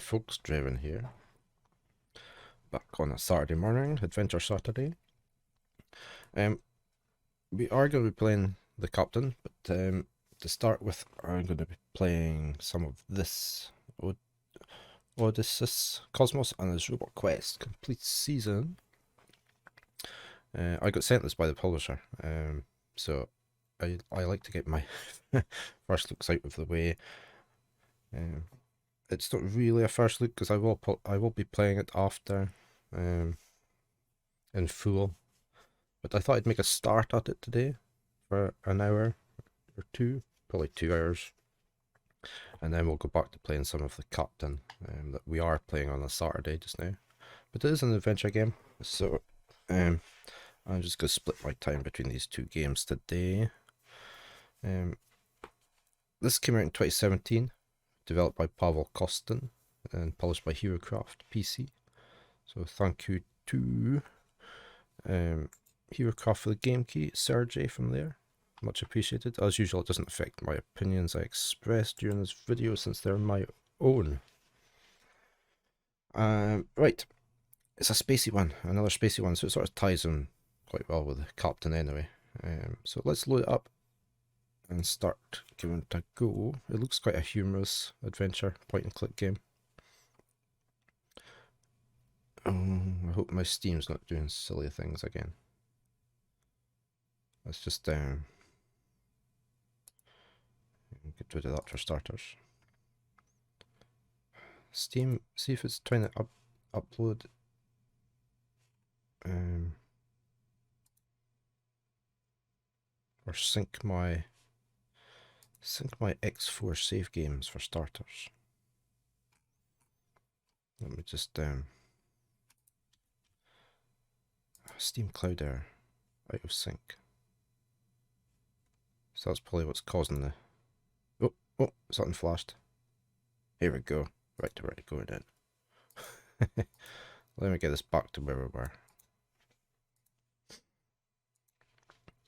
folks, Draven here. Back on a Saturday morning, Adventure Saturday. We are going to be playing the Captain, but to start with, I'm going to be playing some of this Odysseus Kosmos and his Robot Quest Complete Season. I got sent this by the publisher, so I like to get my first looks out of the way. It's not really a first look because I will be playing it after in full, but I thought I'd make a start at it today for an hour or two, probably 2 hours, and then we'll go back to playing some of the Captain that we are playing on a Saturday just now. But it is an adventure game, so I'm just going to split my time between these two games today. This came out in 2017, developed by Pavel Kostin and published by HeroCraft PC. So thank you to HeroCraft for the game key, Sergey from there. Much appreciated. As usual, it doesn't affect my opinions I expressed during this video since they're my own. Right, it's a spacey one, another spacey one, so it sort of ties in quite well with the Captain anyway. So let's load it up and start giving it a go. It looks quite a humorous adventure point and click game. I hope my Steam's not doing silly things again. Let's just get rid of that for starters. Steam, see if it's trying to upload or sync my X4 save games for starters. Let me just Steam Cloud Air out of sync. So that's probably what's causing the oh, something flashed. Here we go. Right, going in. Let me get this back to where we were.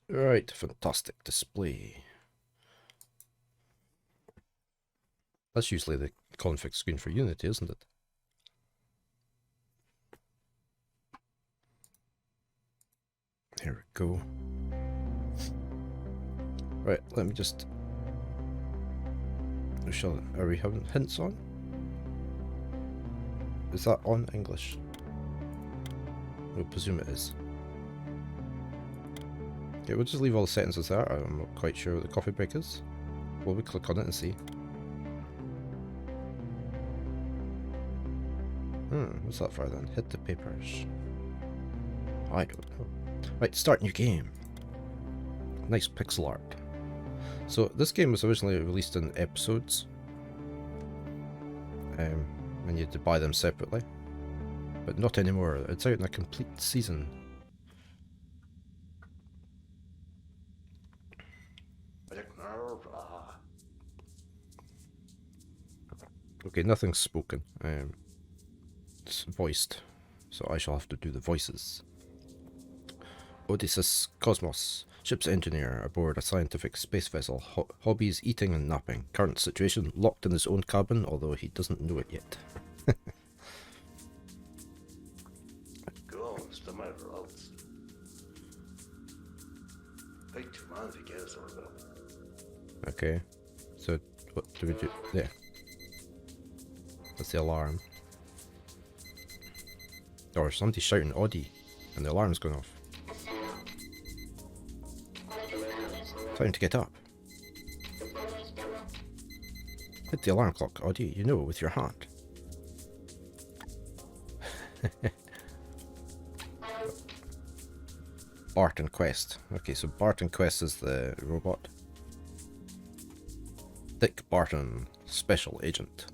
Right, fantastic display. That's usually the config screen for Unity, isn't it? Here we go. Right, let me just... Are we having hints on? Is that on English? We'll presume it is. Okay, we'll just leave all the settings as there. I'm not quite sure what the coffee break is. Will we click on it and see? What's that for then? Hit the papers. I don't know. Right, start new game. Nice pixel art. So this game was originally released in episodes. And you had to buy them separately. But not anymore. It's out in a complete season. Okay, nothing's spoken. It's voiced, so I shall have to do the voices. Odysseus Kosmos, ship's engineer aboard a scientific space vessel. Hobbies, eating and napping. Current situation, locked in his own cabin, although he doesn't know it yet. Okay, so what do we do? There. That's the alarm. Or somebody's shouting Odie, and the alarm's going off. Time to get up. Hit the alarm clock, Odie, you know, with your hand. Barton Quest. Okay, so Barton Quest is the robot. Dick Barton, Special Agent.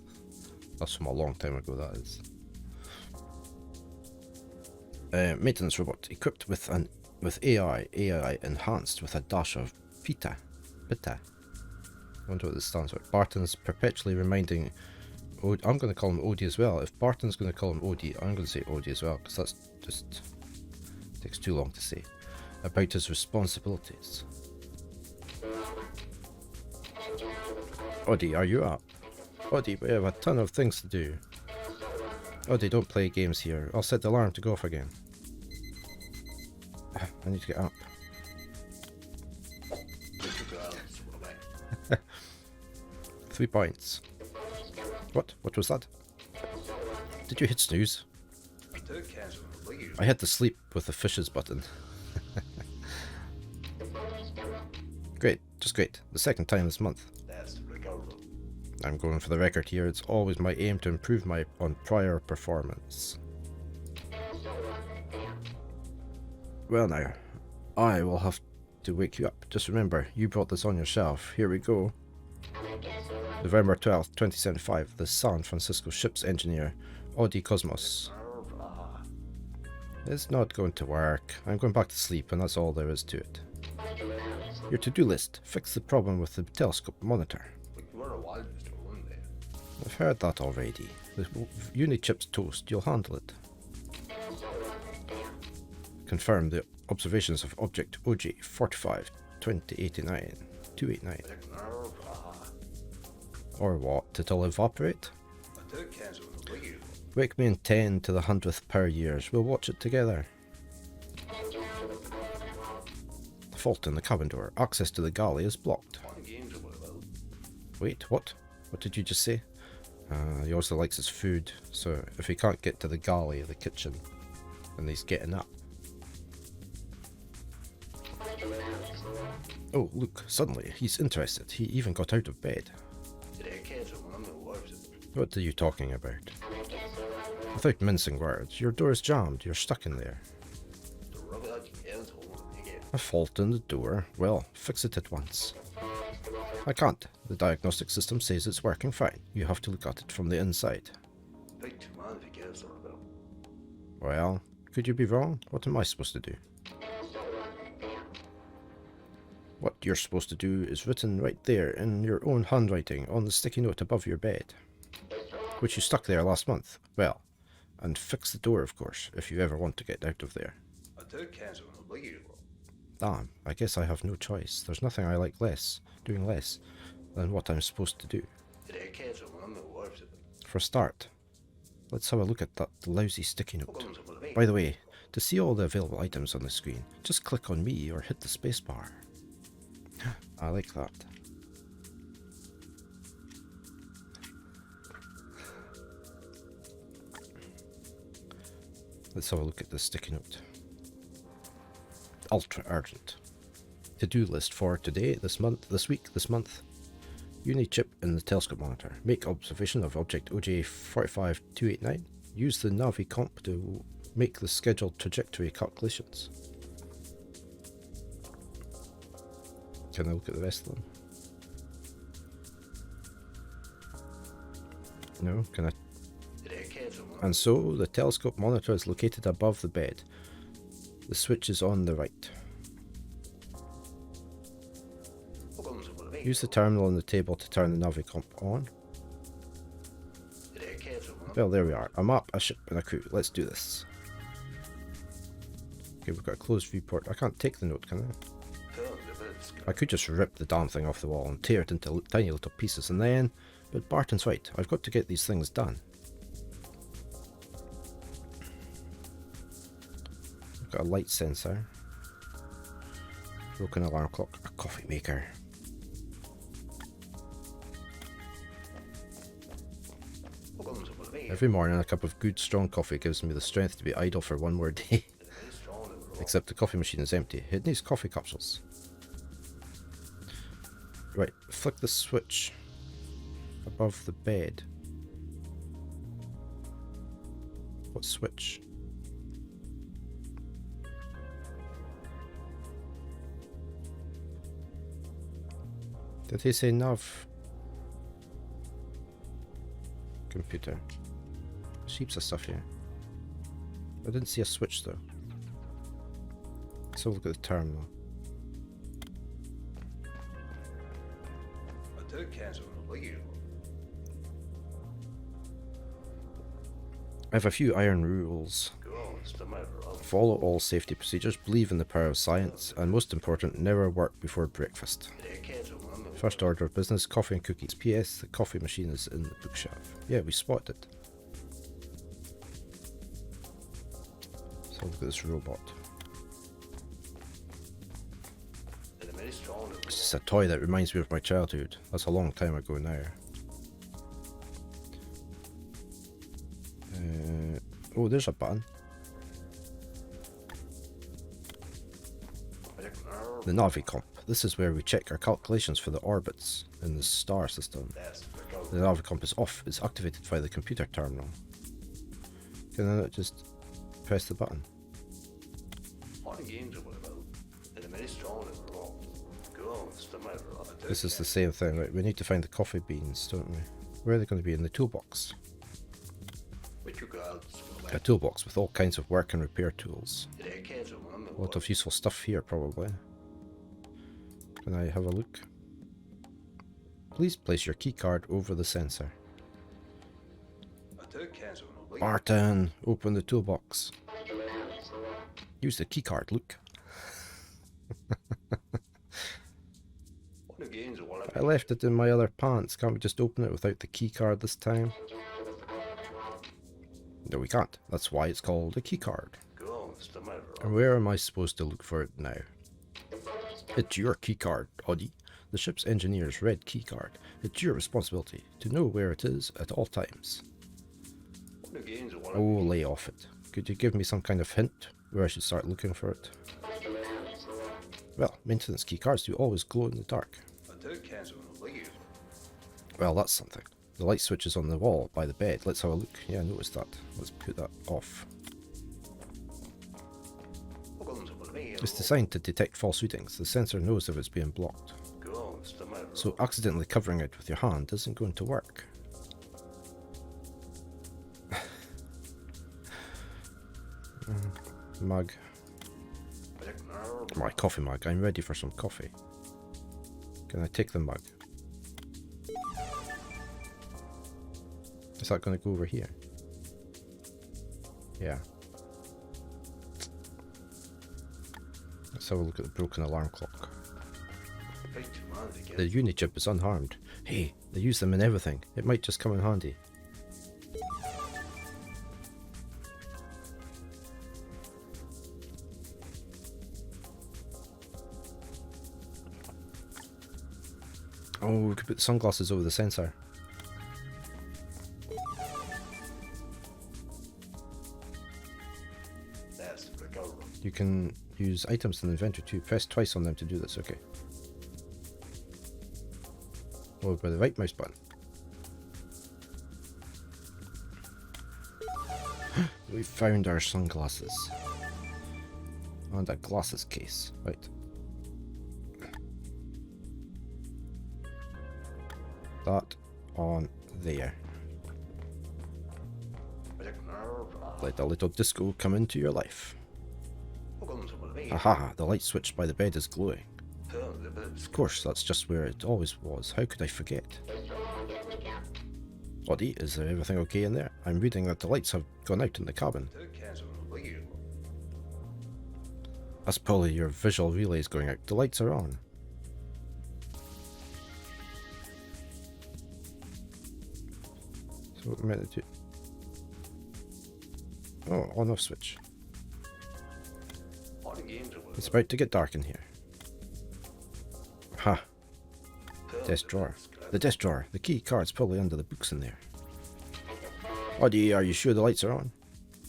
That's from a long time ago, that is. Maintenance robot equipped with AI enhanced with a dash of Bita. I wonder what this stands for. Barton's perpetually reminding... I'm going to call him Odie as well. If Barton's going to call him Odie, I'm going to say Odie as well, because that's just... takes too long to say. About his responsibilities. Odie, are you up? Odie, we have a ton of things to do. Oh, they don't play games here. I'll set the alarm to go off again. I need to get up. 3 points. What? What was that? Did you hit snooze? I had to sleep with the fishes button. Great, just great. The second time this month. I'm going for the record here. It's always my aim to improve on prior performance. Well now, I will have to wake you up. Just remember, you brought this on yourself. Here we go. November 12th, 2075. The San Francisco ship's engineer, Odysseus Kosmos. It's not going to work. I'm going back to sleep, and that's all there is to it. Your to-do list. Fix the problem with the telescope monitor. I've heard that already. The Uni-chip's toast. You'll handle it. Confirm the observations of object OJ 45 2089 289. Or what? It'll evaporate? Wake me in 10 to the 100th power years. We'll watch it together. Fault in the cabin door. Access to the galley is blocked. Wait, what? What did you just say? He also likes his food, so if he can't get to the galley, the kitchen, then he's getting up. Oh, look, suddenly he's interested. He even got out of bed. What are you talking about? Without mincing words, your door is jammed. You're stuck in there. A fault in the door? Well, fix it at once. I can't. The diagnostic system says it's working fine. You have to look at it from the inside. Well, could you be wrong? What am I supposed to do? What you're supposed to do is written right there in your own handwriting on the sticky note above your bed, which you stuck there last month. Well, and fix the door, of course, if you ever want to get out of there. Damn, I guess I have no choice. There's nothing I like doing less than what I'm supposed to do. For a start, let's have a look at that lousy sticky note. By the way, to see all the available items on the screen, just click on me or hit the spacebar. I like that. Let's have a look at the sticky note. Ultra urgent. To-do list for today, this week, this month. Uni-chip in the telescope monitor. Make observation of object OJ 45 289. Use the Navi comp to make the scheduled trajectory calculations. Can I look at the rest of them? No, can I? And so, the telescope monitor is located above the bed. The switch is on the right. Use the terminal on the table to turn the Navicomp on. Well, there we are. A map, a ship, and a crew. Let's do this. Okay, we've got a closed viewport. I can't take the note, can I? I could just rip the damn thing off the wall and tear it into tiny little pieces and then... But Barton's right. I've got to get these things done. I've got a light sensor. Broken alarm clock. A coffee maker. Every morning a cup of good strong coffee gives me the strength to be idle for one more day. Except the coffee machine is empty. It needs coffee capsules. Right, flick the switch above the bed. What switch? Did he say nav? Computer. There's heaps of stuff here. I didn't see a switch though. Let's have a look at the terminal. I have a few iron rules. Follow all safety procedures, believe in the power of science, and most important, never work before breakfast. First order of business, coffee and cookies. P.S. The coffee machine is in the bookshelf. Yeah, we spotted it. So look at this robot. It's just a toy that reminds me of my childhood. That's a long time ago now. Oh, there's a button. The Navicomp. This is where we check our calculations for the orbits in the star system. The Navicomp is off. It's activated via the computer terminal. Can I just press the button? This is the same thing, right? We need to find the coffee beans, don't we? Where are they going to be? In the toolbox. A toolbox with all kinds of work and repair tools. A lot of useful stuff here, probably. Can I have a look? Please place your keycard over the sensor. Martin, open the toolbox. Use the keycard, look. I left it in my other pants. Can't we just open it without the keycard this time? No, we can't. That's why it's called a keycard. And where am I supposed to look for it now? It's your keycard, Oddy. The ship's engineer's red keycard. It's your responsibility to know where it is at all times. Oh, lay off it. Could you give me some kind of hint where I should start looking for it? Well, maintenance keycards do always glow in the dark. Well, that's something. The light switch is on the wall by the bed. Let's have a look. Yeah, I noticed that. Let's put that off. It's designed to detect false readings. The sensor knows if it's being blocked. So accidentally covering it with your hand isn't going to work. Mug. My coffee mug. I'm ready for some coffee. Can I take the mug? Is that going to go over here? Yeah. Let's have a look at the broken alarm clock. The Unichip is unharmed. Hey, they use them in everything. It might just come in handy. Oh, we could put sunglasses over the sensor. You can use items in the inventory to press twice on them to do this. Okay. Over by the right mouse button. We found our sunglasses. And a glasses case. Right. That on there. Let a little disco come into your life. Aha, the light switch by the bed is glowing. Of course, that's just where it always was. How could I forget? Oddy, is everything okay in there? I'm reading that the lights have gone out in the cabin. That's probably your visual relays going out. The lights are on. So what am I meant to do? Oh, on-off switch. It's about to get dark in here. Ha! Desk drawer. The desk drawer. The key card's probably under the books in there. Oddy, are you sure the lights are on?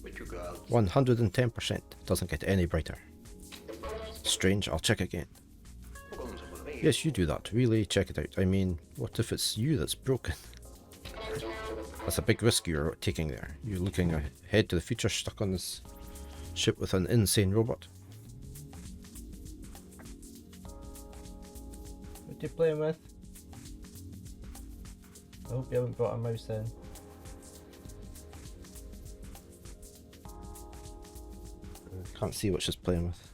110%. Doesn't get any brighter. Strange, I'll check again. Yes, you do that. Really, check it out. I mean, what if it's you that's broken? That's a big risk you're taking there. You're looking ahead to the future stuck on this ship with an insane robot. What are you playing with? I hope you haven't brought a mouse in. Can't see what she's playing with.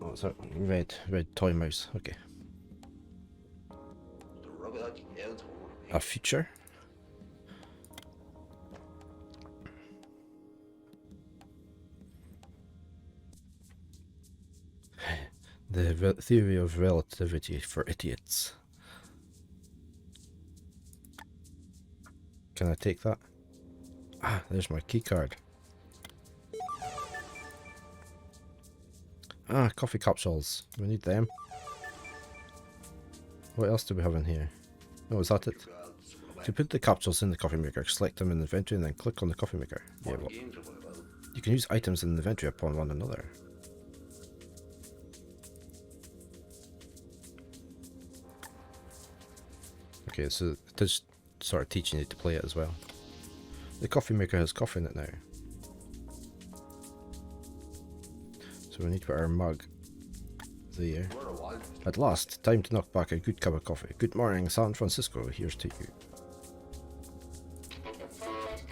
Oh, it's a red toy mouse. Okay. A future. The theory of relativity for idiots. Can I take that? Ah, there's my key card. Ah, coffee capsules. We need them. What else do we have in here? Oh, is that it? To put the capsules in the coffee maker, select them in the inventory and then click on the coffee maker. Yeah, well, you can use items in the inventory upon one another. Okay, so it is sort of teaching you to play it as well. The coffee maker has coffee in it now. So we need to put our mug there. At last, time to knock back a good cup of coffee. Good morning, San Francisco. Here's to you.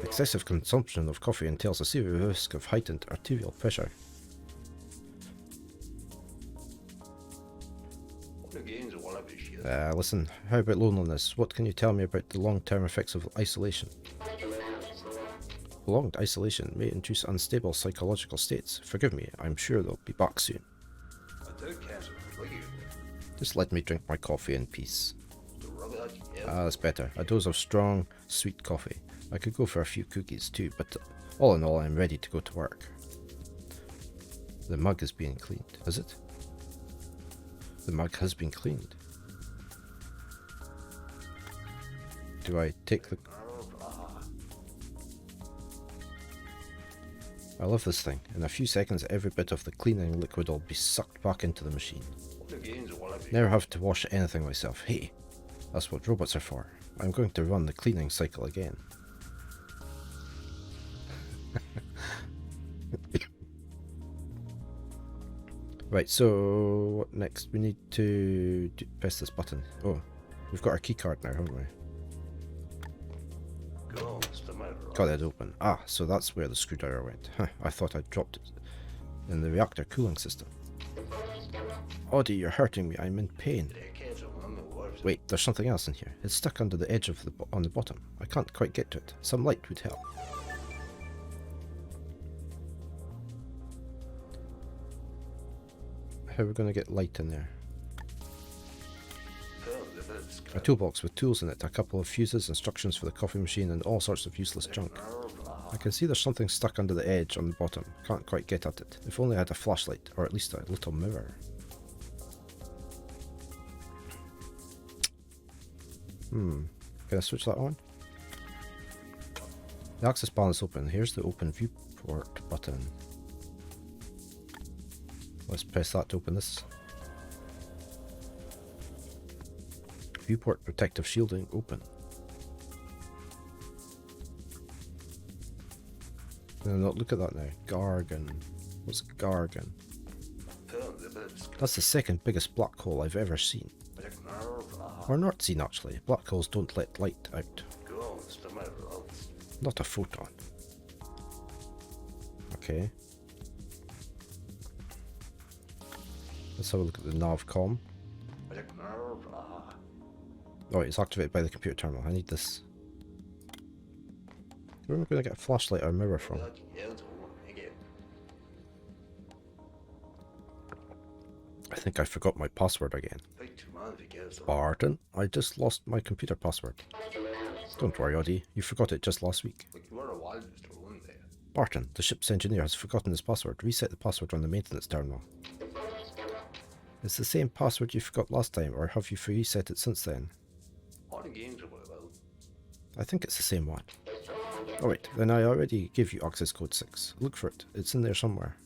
Excessive consumption of coffee entails a serious risk of heightened arterial pressure. Listen, how about loneliness? What can you tell me about the long-term effects of isolation? Prolonged isolation may induce unstable psychological states. Forgive me, I'm sure they'll be back soon. Just let me drink my coffee in peace. Ah, that's better. A dose of strong, sweet coffee. I could go for a few cookies too, but all in all, I'm ready to go to work. The mug is being cleaned, is it? The mug has been cleaned. Do I take the... I love this thing. In a few seconds, every bit of the cleaning liquid will be sucked back into the machine. Never have to wash anything myself. Hey, that's what robots are for. I'm going to run the cleaning cycle again. Right, so what next? We need to press this button. Oh, we've got our key card now, haven't we? Got it open. Ah, so that's where the screwdriver went. Huh, I thought I dropped it in the reactor cooling system. Oddy, you're hurting me. I'm in pain. Wait, there's something else in here. It's stuck under the edge of on the bottom. I can't quite get to it. Some light would help. How are we going to get light in there? A toolbox with tools in it, a couple of fuses, instructions for the coffee machine, and all sorts of useless junk. I can see there's something stuck under the edge on the bottom. Can't quite get at it. If only I had a flashlight, or at least a little mirror. Can I switch that on? The access panel is open. Here's the open viewport button. Let's press that to open this. Viewport protective shielding open. No, look at that now. Gargan. What's Gargan? That's the second biggest black hole I've ever seen. Or not seen, actually. Black holes don't let light out. Not a photon. Okay. Let's have a look at the navcom. Oh, it's activated by the computer terminal. I need this. Where am I going to get a flashlight or a mirror from? I think I forgot my password again. Barton, I just lost my computer password. Don't worry, Oddy. You forgot it just last week. Barton, the ship's engineer has forgotten his password. Reset the password on the maintenance terminal. It's the same password you forgot last time, or have you reset it since then? I think it's the same one. Oh wait, then I already gave you access code 6. Look for it. It's in there somewhere.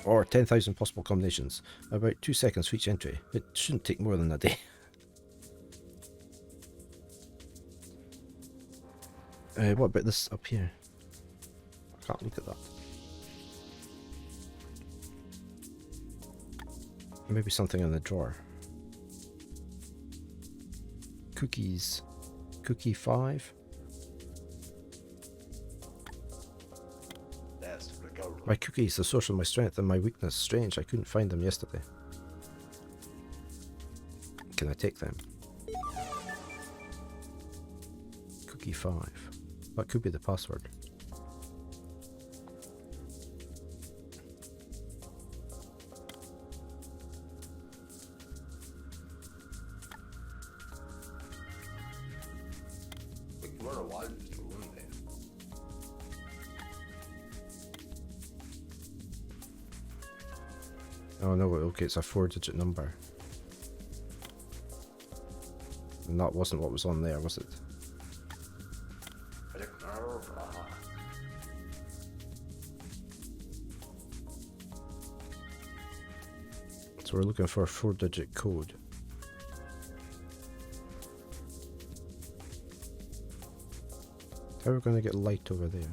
Or 10,000 possible combinations. About 2 seconds for each entry. It shouldn't take more than a day. What about this up here? I can't look at that. Maybe something in the drawer. Cookies. Cookie 5. My cookies, the source of my strength and my weakness. Strange, I couldn't find them yesterday. Can I take them? Cookie 5. That could be the password. Oh no, okay, it's a 4-digit number. And that wasn't what was on there, was it? So we're looking for a 4-digit code. How are we going to get light over there?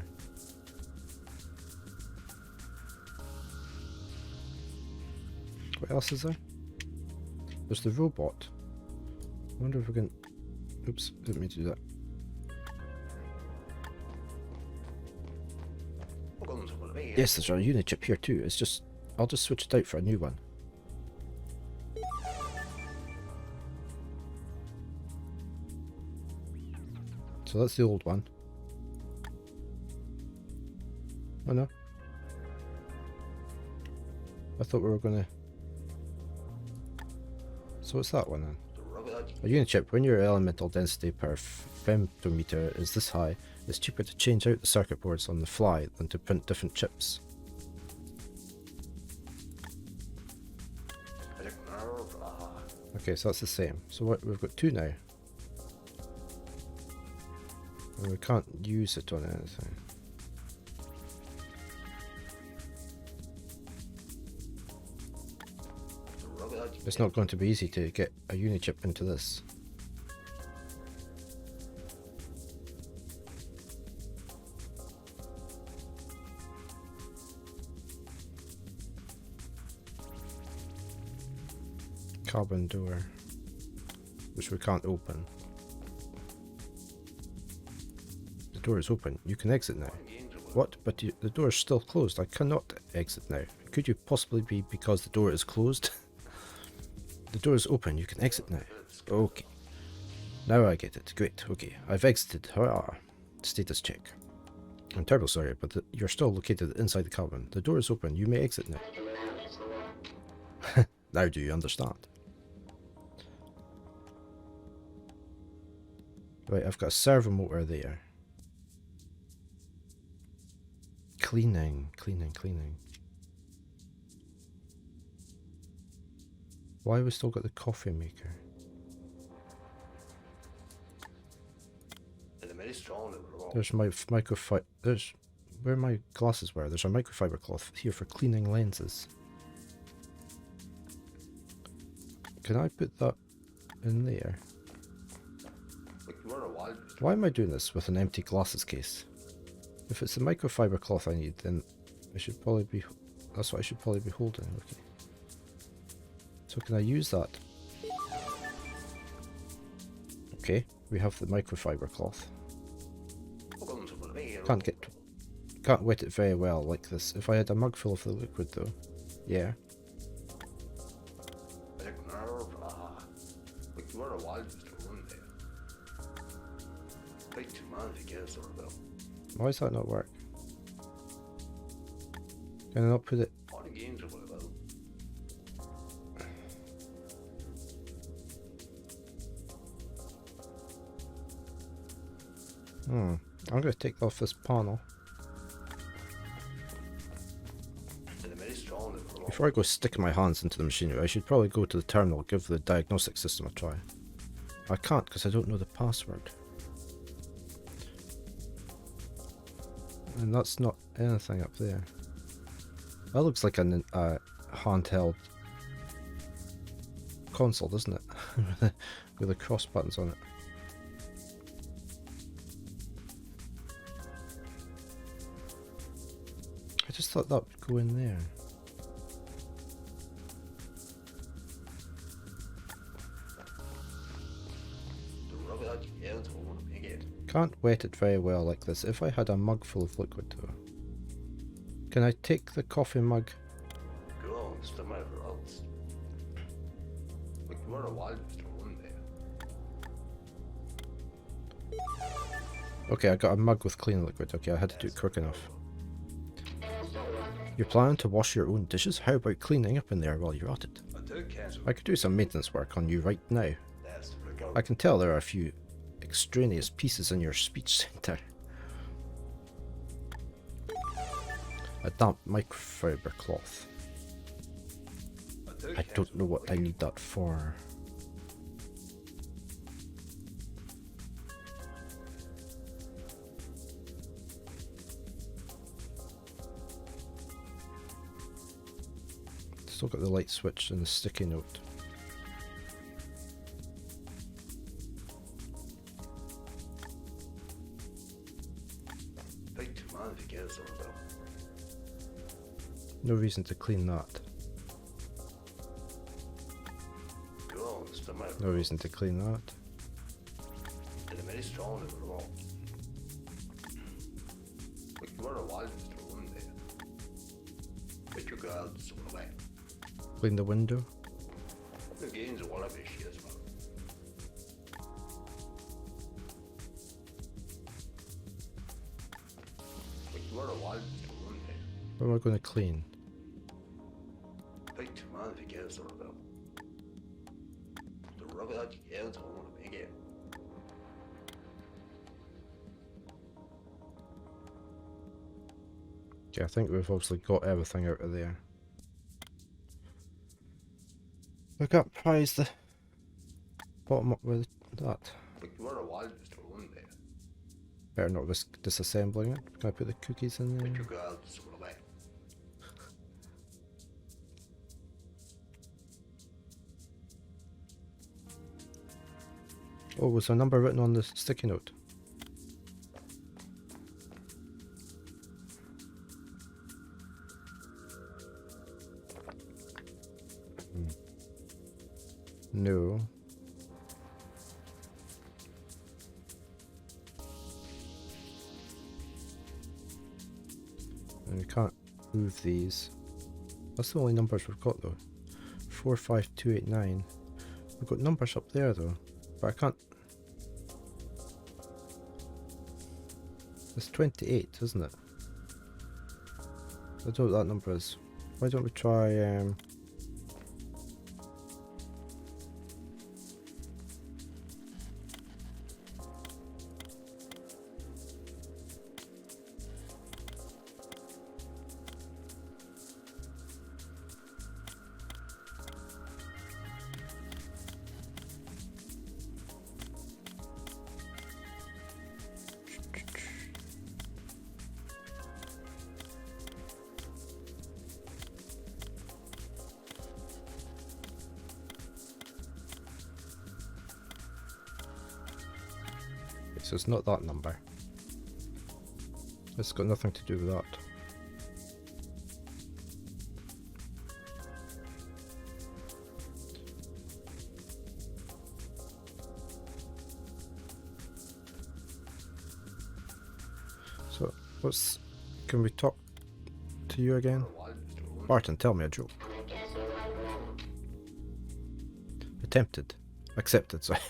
What else is there? There's the robot. I wonder if we can... Oops, didn't mean to do that. Yes, there's a unit chip here too. It's just... I'll just switch it out for a new one. So that's the old one. Oh no. I thought we were gonna... So what's that one then? A unit chip. When your elemental density per femtometer is this high, it's cheaper to change out the circuit boards on the fly than to print different chips. Okay, so that's the same. So what, we've got two now. And we can't use it on anything. It's not going to be easy to get a unichip into this. Carbon door, which we can't open. The door is open. You can exit now. What? But the door is still closed. I cannot exit now. Could you possibly be because the door is closed? The door is open. You can exit now. Okay. Now I get it. Great. Okay. I've exited. Hurrah. Status check. I'm terribly sorry, but you're still located inside the cavern. The door is open. You may exit now. Now do you understand? Right, I've got a servo motor there. Cleaning. Why have we still got the coffee maker? There's my microfiber. There's where my glasses were. There's a microfiber cloth here for cleaning lenses. Can I put that in there? Why am I doing this with an empty glasses case? If it's the microfiber cloth I need, then I should probably be. That's what I should probably be holding. Okay. So can I use that? Okay, we have the microfiber cloth. Can't wet it very well like this. If I had a mug full of the liquid though, yeah. Why does that not work? Can I not put it? I'm going to take off this panel. Before I go stick my hands into the machinery, I should probably go to the terminal and give the diagnostic system a try. I can't because I don't know the password. And that's not anything up there. That looks like a handheld console, doesn't it? With the cross buttons on it. I just thought that would go in there. Can't wet it very well like this. If I had a mug full of liquid though. Can I take the coffee mug? Okay, I got a mug with clean liquid. Okay, I had to do it quick enough. You're planning to wash your own dishes? How about cleaning up in there while you're at it? I could do some maintenance work on you right now. I can tell there are a few extraneous pieces in your speech center. A damp microfiber cloth. I don't know what I need that for. Still got the light switch and the sticky note. No reason to clean that. No reason to clean that. Clean the window. What am I going to clean? Okay, I think we've obviously got everything out of there. I can't prize the bottom up with that. Better not risk disassembling it. Can I put the cookies in there? Oh, was a number written on the sticky note? No. And we can't move these. That's the only numbers we've got though. 45289. We've got numbers up there though, but I can't. It's 28, isn't it? I don't know what that number is. Why don't we try so it's not that number. It's got nothing to do with that. So, can we talk to you again? Barton, tell me a joke. Attempted. Accepted, sorry.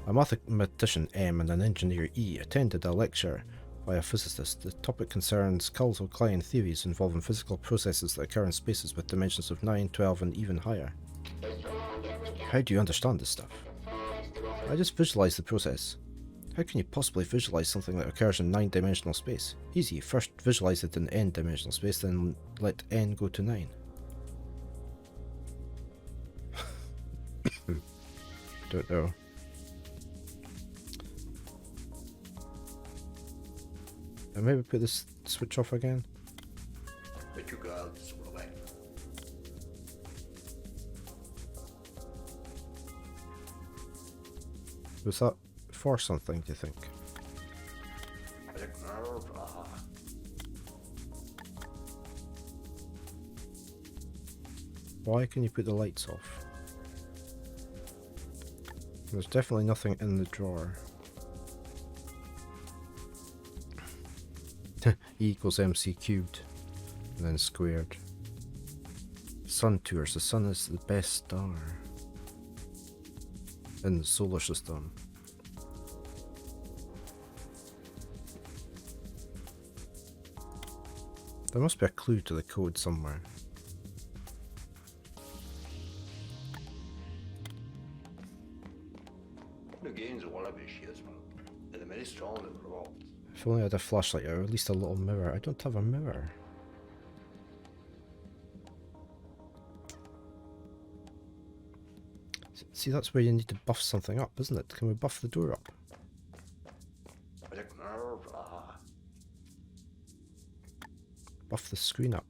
A mathematician M and an engineer E attended a lecture by a physicist. The topic concerns Causal-Klein theories involving physical processes that occur in spaces with dimensions of 9, 12 and even higher. How do you understand this stuff? I just visualize the process. How can you possibly visualize something that occurs in 9-dimensional space? Easy, first visualize it in n-dimensional space, then let n go to 9. Don't know. And maybe put this switch off again. Was that for something, do you think? Why can you put the lights off? There's definitely nothing in the drawer. E equals mc cubed, and then squared. Sun tours. The sun is the best star in the solar system. There must be a clue to the code somewhere. If only I had a flashlight or at least a little mirror. I don't have a mirror. See, that's where you need to buff something up, isn't it? Can we buff the door up? Buff the screen up.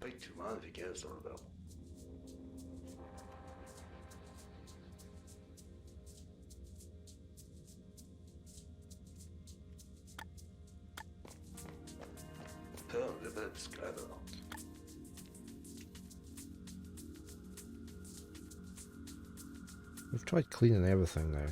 We've tried cleaning everything now.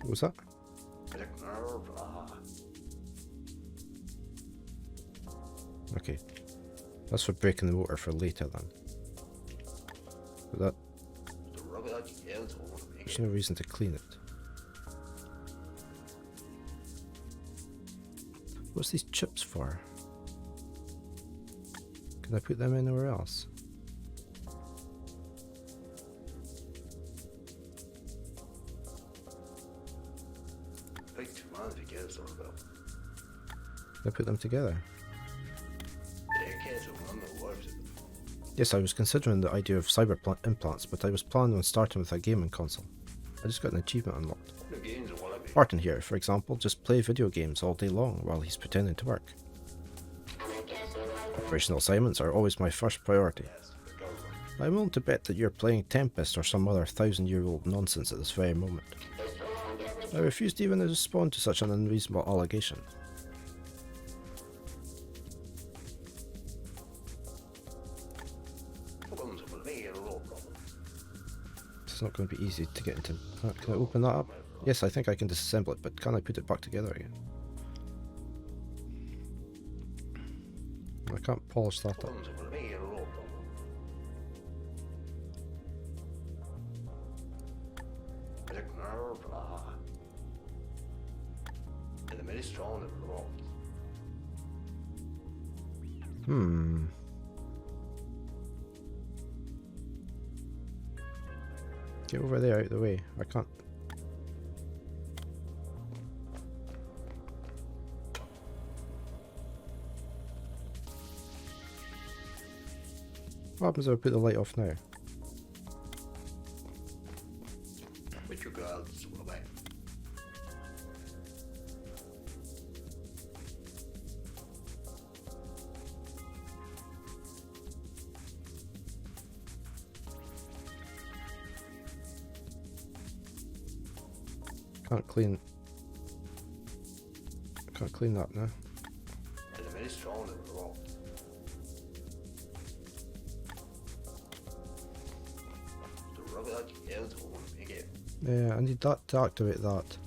What was that? Okay. That's for breaking the motor for later then. But that... there's no reason to clean it. What's these chips for? Can I put them anywhere else? Can I put them together? Yes, I was considering the idea of cyber implants, but I was planning on starting with a gaming console. I just got an achievement unlocked. Martin here, for example, just play video games all day long while he's pretending to work. Operational assignments are always my first priority. I'm willing to bet that you're playing Tempest or some other 1,000-year-old nonsense at this very moment. I refused even to respond to such an unreasonable allegation. It's not going to be easy to get into. Can I open that up? Yes, I think I can disassemble it, but can I put it back together again? I can't polish that up. Get over there, out of the way. I can't. What happens if I put the light off now? Can't clean that now. Yeah, I need that to activate that.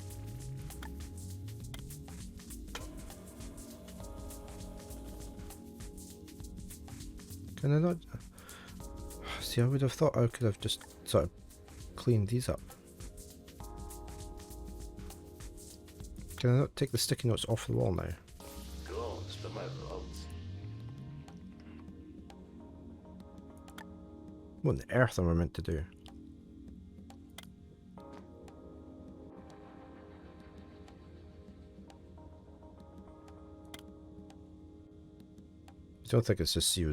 Can I not? See, I would have thought I could have just sort of cleaned these up. Can I not take the sticky notes off the wall now? What on earth am I meant to do? I don't think it's just 000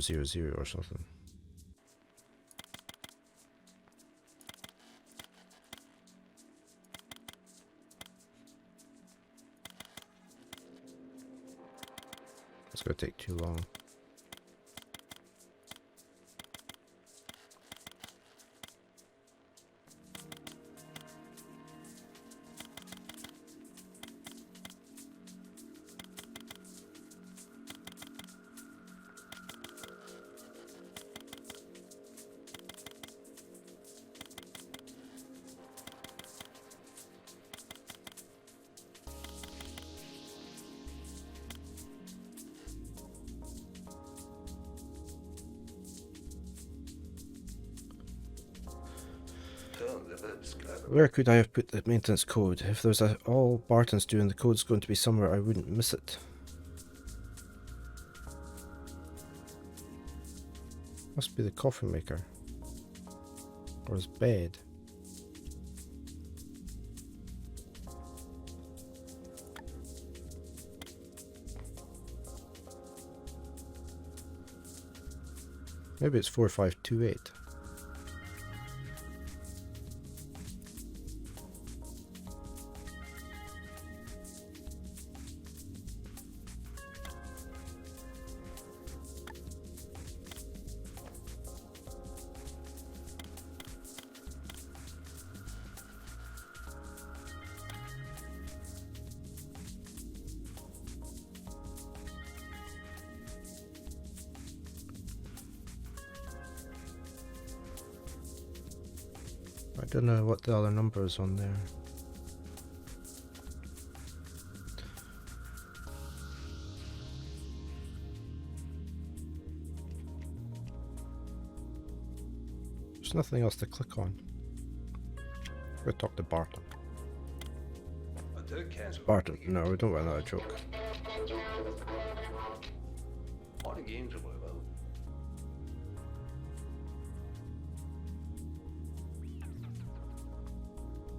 or something. It's going to take too long. Where could I have put the maintenance code? If there's all Barton's doing, the code's going to be somewhere I wouldn't miss it. Must be the coffee maker. Or his bed. Maybe it's 4528. I don't know what the other number is on there. There's nothing else to click on. We'll talk to Barton. Barton, no, we don't want another joke.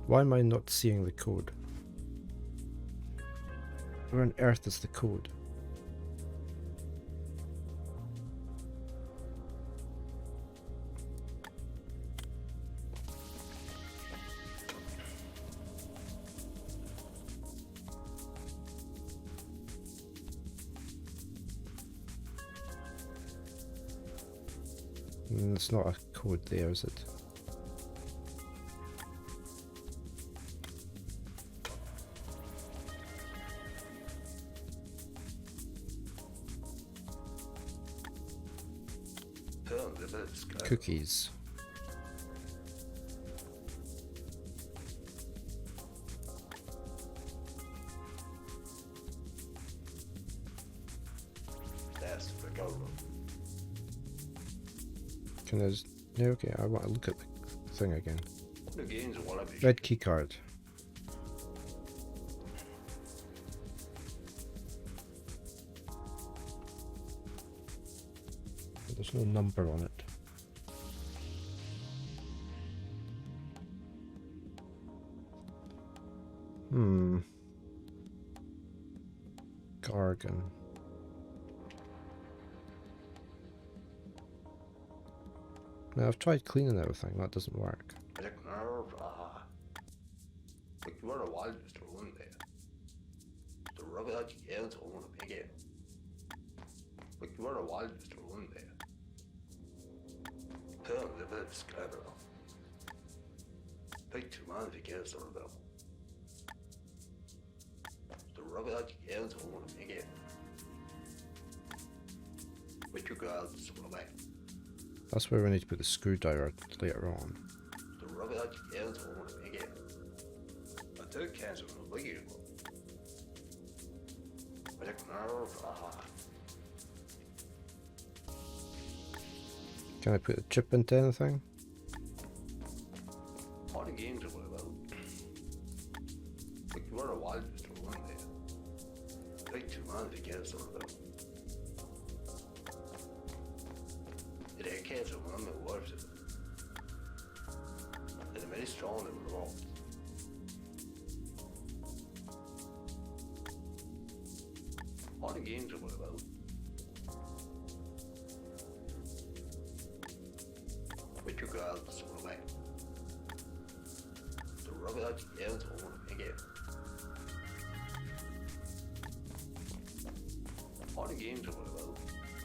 Why am I not seeing the code? Where on earth is the code? It's not a code there, is it? Cookies. Can I just... Yeah, okay, I want to look at the thing again. Red key card. There's no number on it. Gargan. Now I've tried cleaning everything, that doesn't work. That's where we need to put the screwdriver later on. Can I put a chip into anything?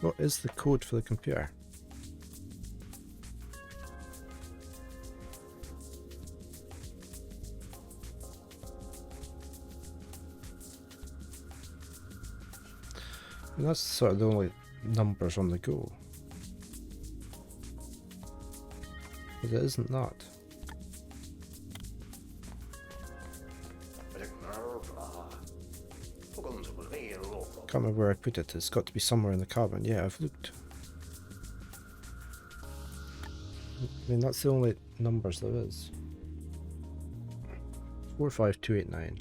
What is the code for the computer? And that's sort of the only numbers on the go. But it isn't that. Can't remember where I put it. It's got to be somewhere in the cabin. Yeah, I've looked. I mean, that's the only numbers there is. 45289.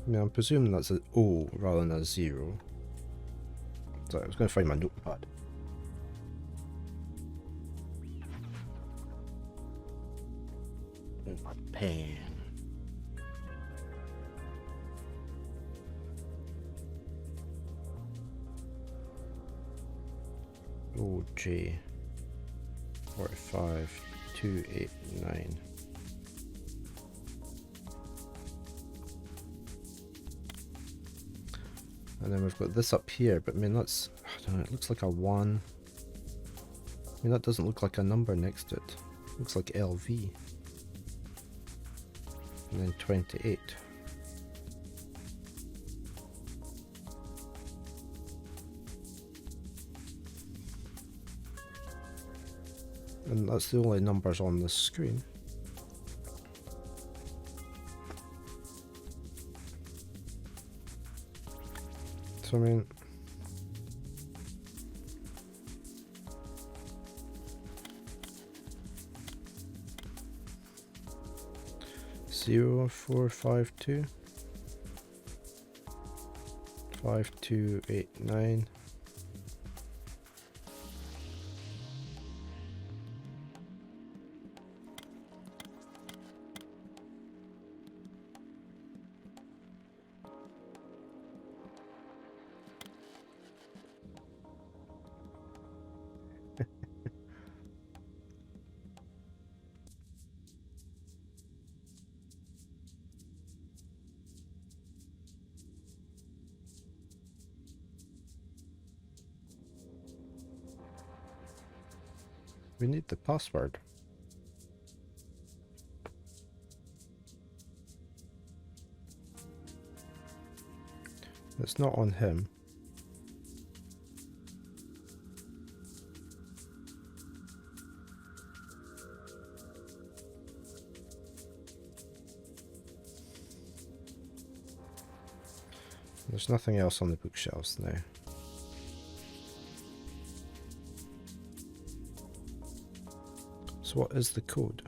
I mean, I'm presuming that's an O rather than a 0. So I was going to find my notepad. And my pen. OJ 45 289. And then we've got this up here, but I mean that's, I don't know, it looks like a 1. I mean that doesn't look like a number next to it. It looks like LV. And then 28. And that's the only numbers on the screen. So I mean, zero 4 5 2 5 2 8 9. We need the password. It's not on him. There's nothing else on the bookshelves now. So what is the code?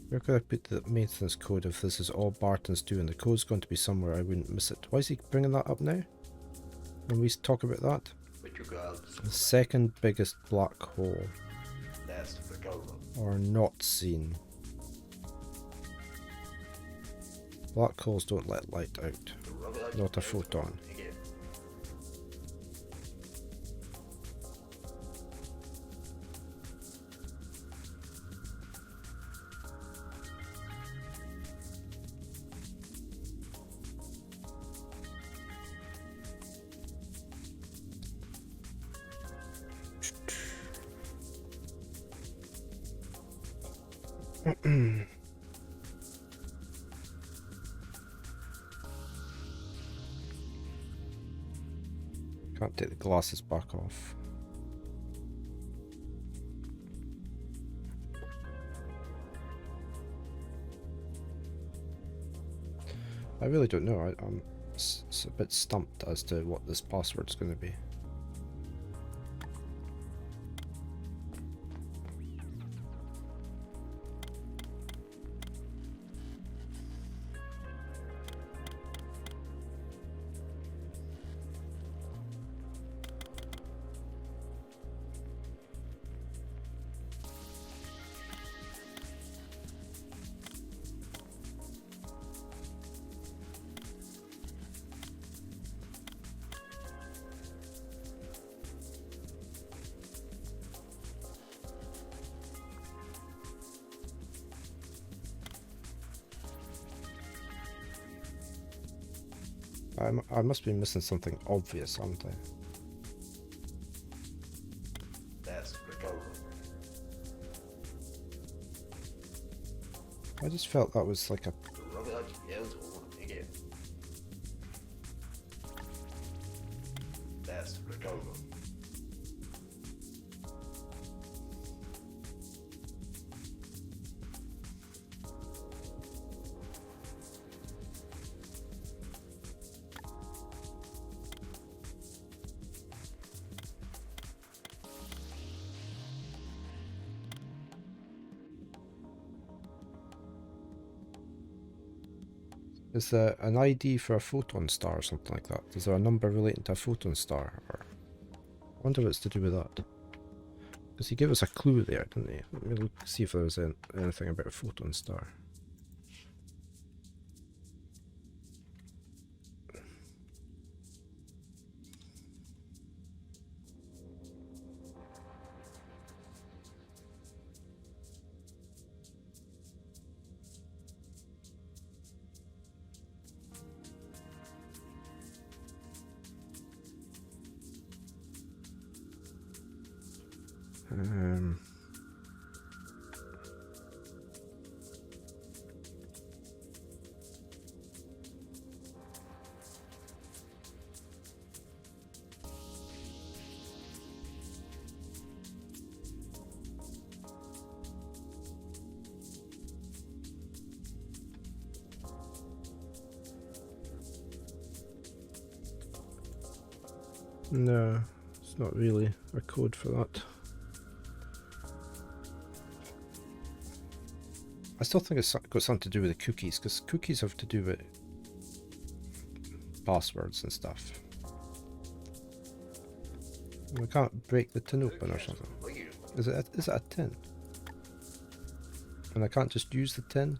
Where could I put the maintenance code if this is all Barton's doing? The code's going to be somewhere I wouldn't miss it. Why is he bringing that up now? When we talk about that? The second biggest black hole. Or not seen. Black holes don't let light out. Not a photon. Can't take the glasses back off. I really don't know. I'm a bit stumped as to what this password's going to be. I must be missing something obvious, aren't I? I just felt that was like a... Is there an ID for a photon star or something like that? Is there a number relating to a photon star? Or I wonder what it's to do with that. Because he gave us a clue there, didn't he? Let me look, see if there was anything about a photon star. No, it's not really a code for that. I still think it's got something to do with the cookies, because cookies have to do with passwords and stuff. We can't break the tin open or something. Is it a tin? And I can't just use the tin?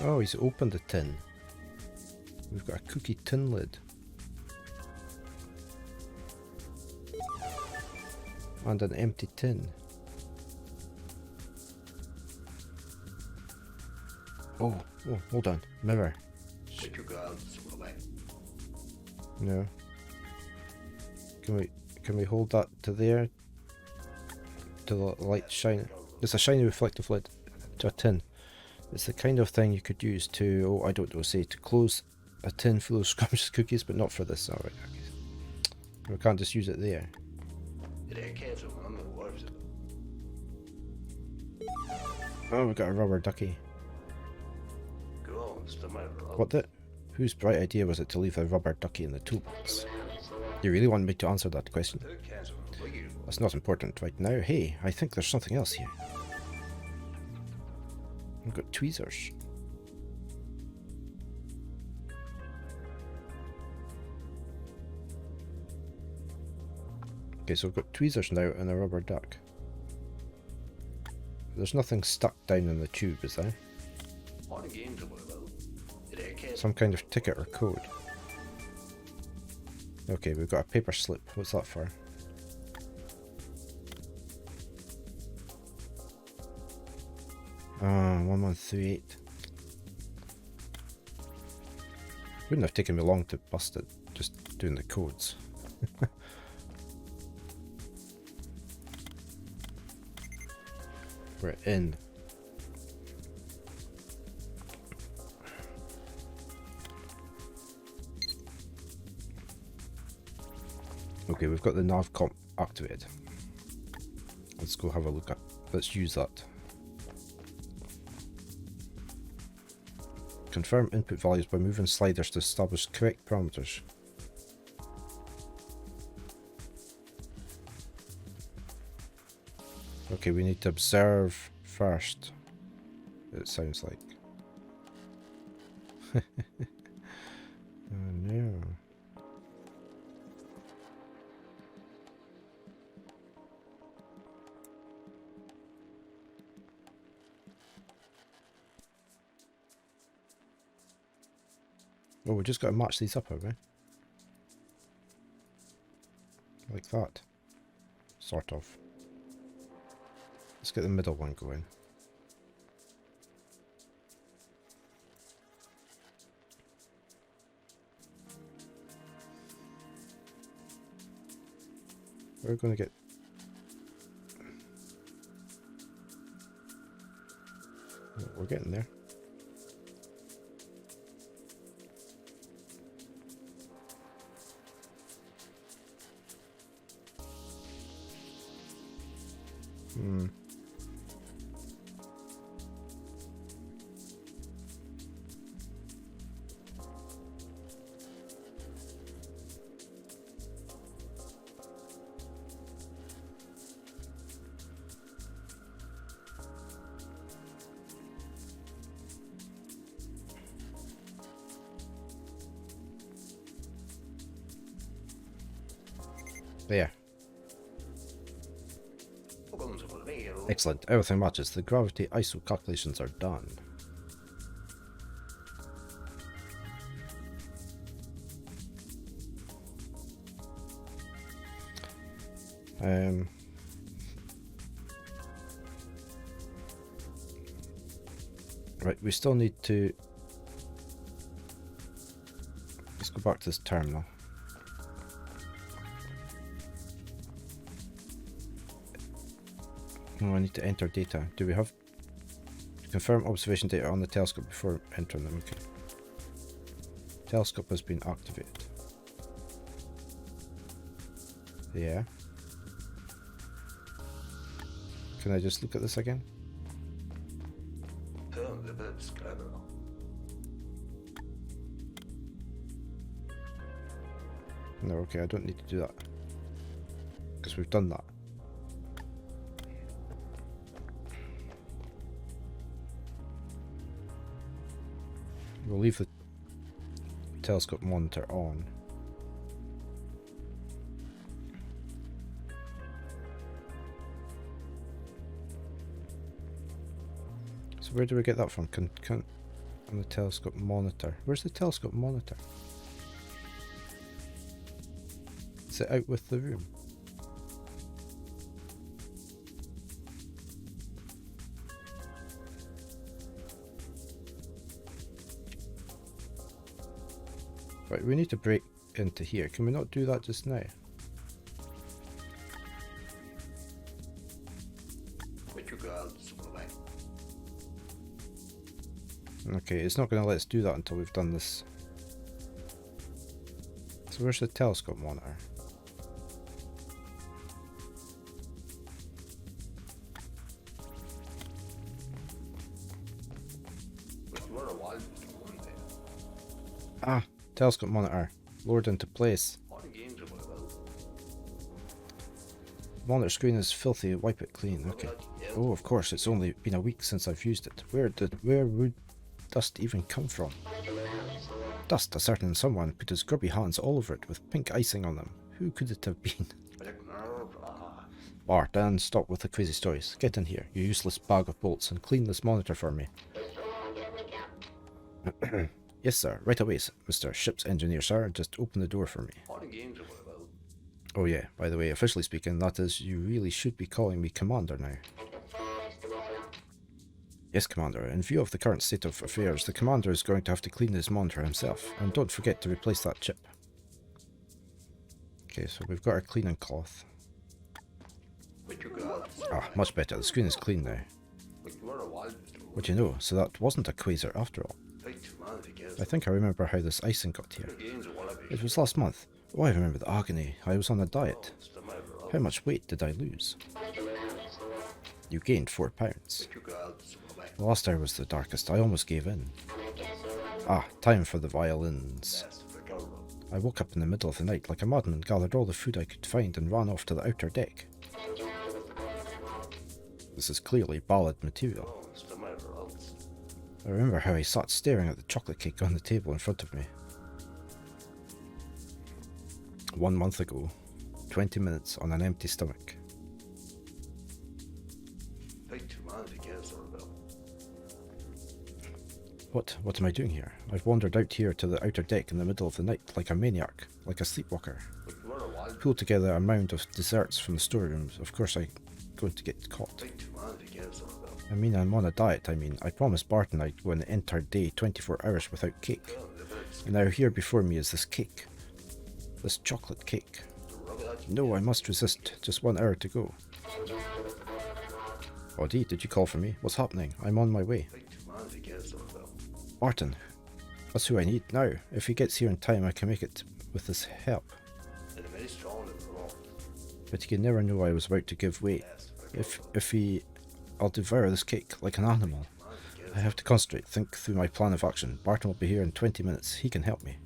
Oh, he's opened the tin. We've got a cookie tin lid. And an empty tin. Oh, hold on. Mirror. No. Can we hold that to there? To the light shine. It's a shiny reflective lid to a tin. It's the kind of thing you could use to, oh, I don't know, say to close a tin full of scrumptious cookies, but not for this. Alright, okay. We can't just use it there. Oh, we got a rubber ducky. What the? Whose bright idea was it to leave a rubber ducky in the toolbox? You really want me to answer that question? That's not important right now. Hey, I think there's something else here. We've got tweezers. Okay, so we've got tweezers now and a rubber duck. There's nothing stuck down in the tube, is there? Some kind of ticket or code. Okay, we've got a paper slip. What's that for? Ah, 1138. Wouldn't have taken me long to bust it, just doing the codes. We're in. Okay, we've got the nav comp activated. Let's go have a look at. Let's use that. Confirm input values by moving sliders to establish correct parameters. Okay, we need to observe first, it sounds like. Oh no. Oh, we just got to match these up, have we? Like that. Sort of. Let's get the middle one going. We're going to get... We're getting there. There. Excellent. Everything matches. The gravity ISO calculations are done. Right, we still need to... Let's go back to this terminal. Oh, I need to enter data. Do we have to confirm observation data on the telescope before entering them? Okay. Telescope has been activated. Yeah. Can I just look at this again? No, okay, I don't need to do that. Because we've done that. We'll leave the telescope monitor on. So where do we get that from? On the telescope monitor. Where's the telescope monitor? Is it out with the room? Right, we need to break into here. Can we not do that just now? Okay, it's not going to let us do that until we've done this. So where's the telescope monitor? Ah, telescope monitor. Lowered into place. Monitor screen is filthy, wipe it clean. Okay. Oh, of course, it's only been a week since I've used it. Where would dust even come from? Dust, a certain someone put his grubby hands all over it with pink icing on them. Who could it have been? Bart, and stop with the crazy stories. Get in here, you useless bag of bolts, and clean this monitor for me. Yes, sir. Right away, Mr. Ship's Engineer, sir. Just open the door for me. Oh yeah, by the way, officially speaking, that is, you really should be calling me Commander now. Yes, Commander. In view of the current state of affairs, the Commander is going to have to clean his monitor himself. And don't forget to replace that chip. Okay, so we've got our cleaning cloth. Ah, much better. The screen is clean now. What do you know? So that wasn't a quasar after all. I think I remember how this icing got here. It was last month. Oh, I remember the agony. I was on a diet. How much weight did I lose? You gained 4 pounds. The last hour was the darkest. I almost gave in. Ah, time for the violins. I woke up in the middle of the night like a madman, gathered all the food I could find and ran off to the outer deck. This is clearly ballad material. I remember how I sat staring at the chocolate cake on the table in front of me. 1 month ago, 20 minutes on an empty stomach. What am I doing here? I've wandered out here to the outer deck in the middle of the night like a maniac, like a sleepwalker. Pulled together a mound of desserts from the storerooms. Of course I'm going to get caught. I mean, I'm on a diet, I promised Barton I'd go and enter day 24 hours without cake. And now here before me is this cake. This chocolate cake. No, I must resist. Just 1 hour to go. Odie, did you call for me? What's happening? I'm on my way. Barton. That's who I need now. If he gets here in time, I can make it with his help. But he can never know I was about to give way. If he... I'll devour this cake like an animal. I have to concentrate, think through my plan of action. Barton will be here in 20 minutes. He can help me.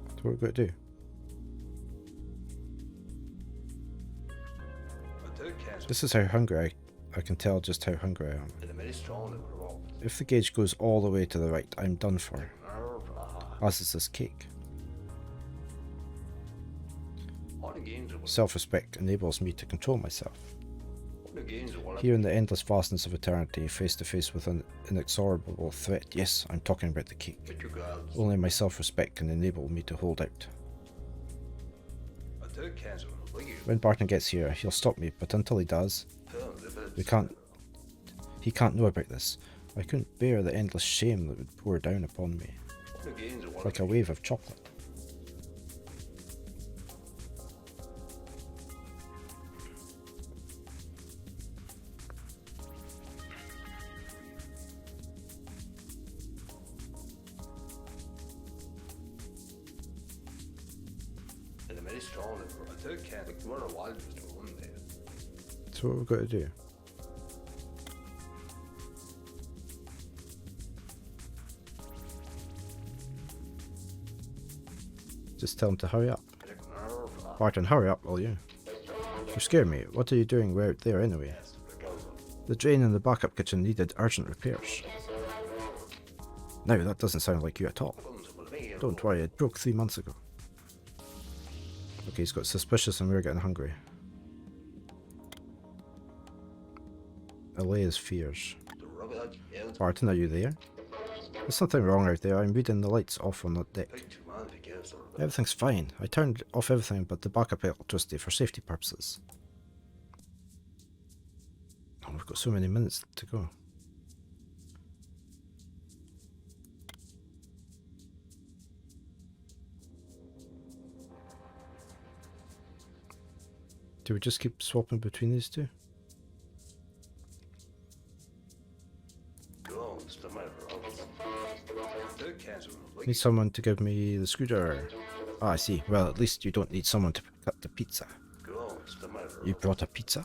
That's what we're going to do. This is how hungry I can tell just how hungry I am. If the gauge goes all the way to the right, I'm done for. As is this cake. Self-respect enables me to control myself. Here in the endless vastness of eternity, face to face with an inexorable threat. Yes, I'm talking about the cake. Only my self-respect can enable me to hold out. When Barton gets here, he'll stop me, but until he does, he can't know about this. I couldn't bear the endless shame that would pour down upon me, like a wave of chocolate. So what we've got to do? Just tell him to hurry up. Barton, hurry up, will you? You scared me. What are you doing way out there anyway? The drain in the backup kitchen needed urgent repairs. Now that doesn't sound like you at all. Don't worry, it broke 3 months ago. Okay, he's got suspicious and we're getting hungry. Allay his fears. Barton, are you there? There's something wrong out there. I'm reading the lights off on the deck. Everything's fine. I turned off everything but the backup electricity for safety purposes. Oh, we've got so many minutes to go. Do we just keep swapping between these two? Need someone to give me the screwdriver. Ah, I see. Well, at least you don't need someone to cut the pizza. You brought a pizza?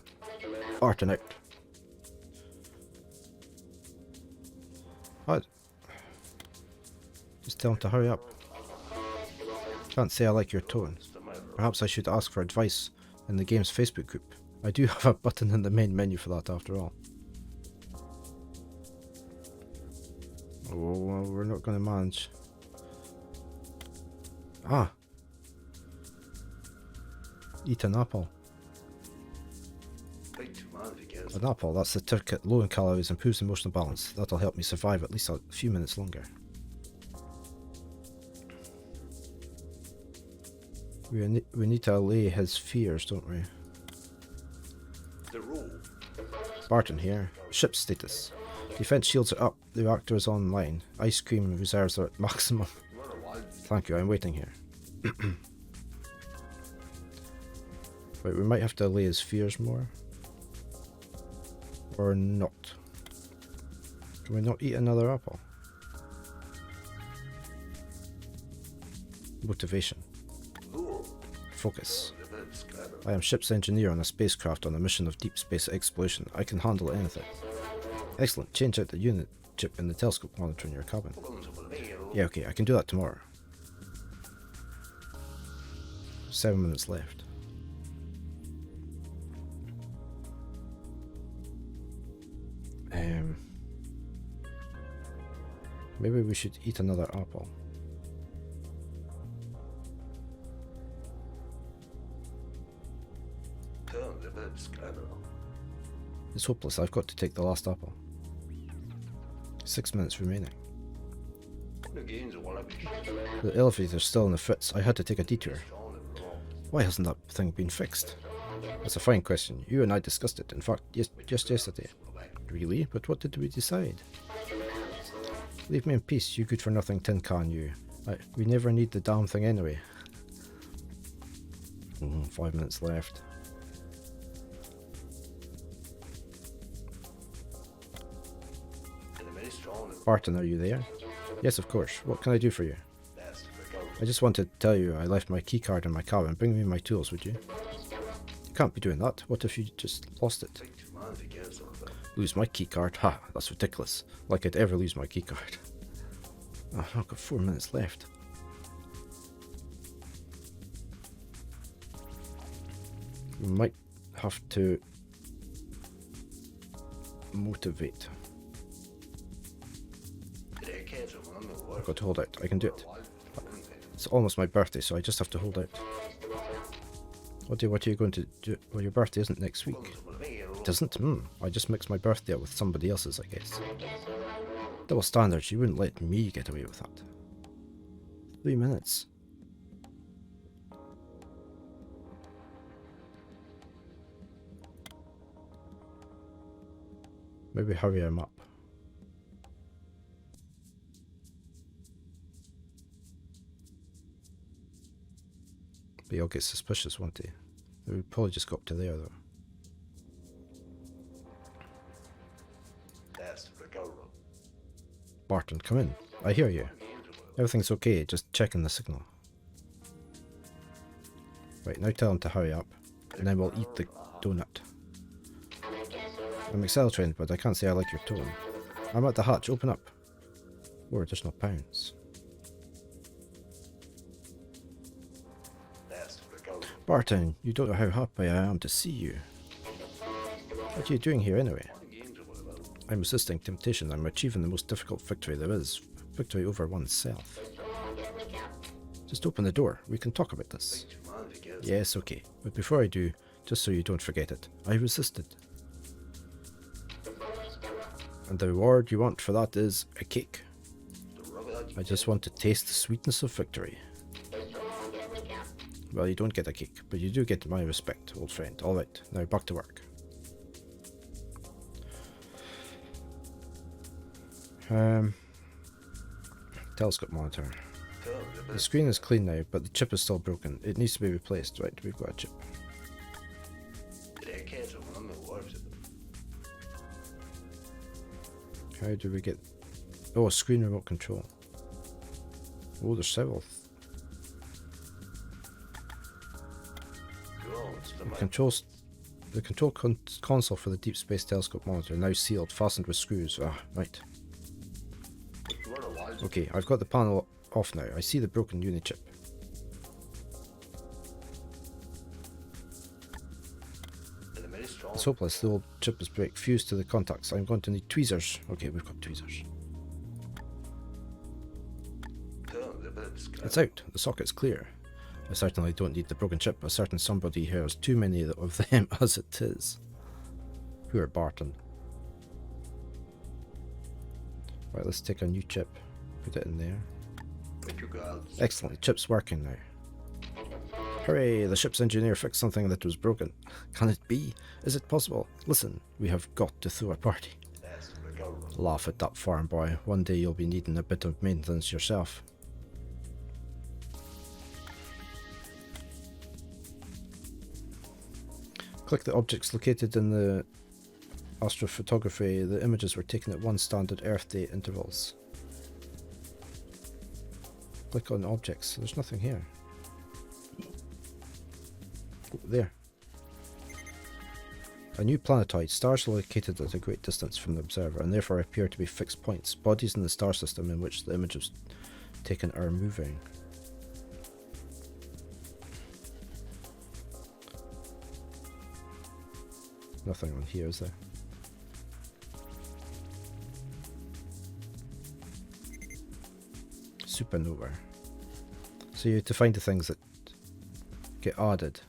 Barton out. What? Just tell him to hurry up. Can't say I like your tone. Perhaps I should ask for advice in the game's Facebook group. I do have a button in the main menu for that after all. Oh, well, we're not going to manage. Ah! Eat an apple. An apple, that's the ticket. Low in calories, improves emotional balance. That'll help me survive at least a few minutes longer. We need to allay his fears, don't we? Barton here. Ship status. Defense shields are up. The reactor is online. Ice cream reserves are at maximum. Thank you, I'm waiting here. Right, we might have to allay his fears more. Or not. Can we not eat another apple? Motivation. Focus. I am ship's engineer on a spacecraft on a mission of deep space exploration. I can handle anything. Excellent. Change out the unit chip in the telescope monitor in your cabin. Yeah, okay, I can do that tomorrow. 7 minutes left. Maybe we should eat another apple. It's hopeless. I've got to take the last apple. 6 minutes remaining. The elevator's still in the fritz. I had to take a detour. Why hasn't that thing been fixed? That's a fine question. You and I discussed it. In fact, just yesterday. Really? But what did we decide? Leave me in peace, you good for nothing tin can, you. We never need the damn thing anyway. 5 minutes left. Barton, are you there? Yes, of course. What can I do for you? I just wanted to tell you I left my keycard in my cabin. Bring me my tools, would you? You can't be doing that. What if you just lost it? Lose my keycard? Ha, that's ridiculous. Like I'd ever lose my keycard. Oh, I've got 4 minutes left. We might have to motivate. I've got to hold out. I can do it. It's almost my birthday, so I just have to hold out. What are you going to do? Well, your birthday isn't next week. It isn't? I just mixed my birthday up with somebody else's, I guess. Double standards, you wouldn't let me get away with that. 3 minutes. Maybe hurry him up. But he'll get suspicious, won't he? We'll probably just go up to there, though. Barton, come in. I hear you. Everything's okay, just checking the signal. Right, now tell him to hurry up, and then we'll eat the donut. I'm accelerating, but I can't say I like your tone. I'm at the hatch, open up. 4 additional pounds. Barton, you don't know how happy I am to see you. What are you doing here anyway? I'm resisting temptation. I'm achieving the most difficult victory there is. Victory over oneself. Just open the door. We can talk about this. Yes, okay. But before I do, just so you don't forget it, I resisted. And the reward you want for that is a cake. I just want to taste the sweetness of victory. Well, you don't get a cake, but you do get my respect, old friend. Alright, now back to work. Telescope monitor. The screen is clean now, but the chip is still broken. It needs to be replaced. Right, we've got a chip. How do we get... Oh, screen remote control. Oh, there's several. The control console for the Deep Space Telescope monitor now sealed, fastened with screws. Ah, right. Okay, I've got the panel off now. I see the broken Unichip. It's hopeless. The old chip is break. Fused to the contacts. I'm going to need tweezers. Okay, we've got tweezers. It's out. The socket's clear. I certainly don't need the broken chip. A certain somebody here has too many of them as it is. Poor Barton. Right, let's take a new chip. Put it in there. Excellent, the chip's working now. Hooray, the ship's engineer fixed something that was broken. Can it be? Is it possible? Listen, we have got to throw a party. Laugh at that, farm boy. One day you'll be needing a bit of maintenance yourself. Click the objects located in the astrophotography. The images were taken at 1 standard Earth day intervals. Click on objects. There's nothing here. Oh, there. A new planetoid. Stars are located at a great distance from the observer and therefore appear to be fixed points. Bodies in the star system in which the image was taken are moving. Nothing on here, is there? Supernova. So you have to find the things that get added.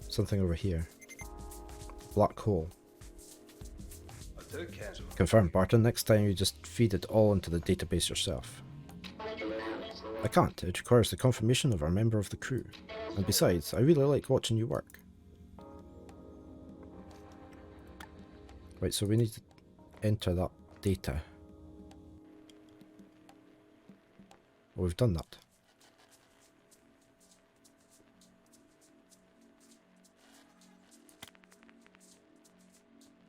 Something over here. Black hole. Confirm, Barton. Next time you just feed it all into the database yourself. I can't. It requires the confirmation of a member of the crew. And besides, I really like watching you work. Right, so we need to enter that data. Well, we've done that.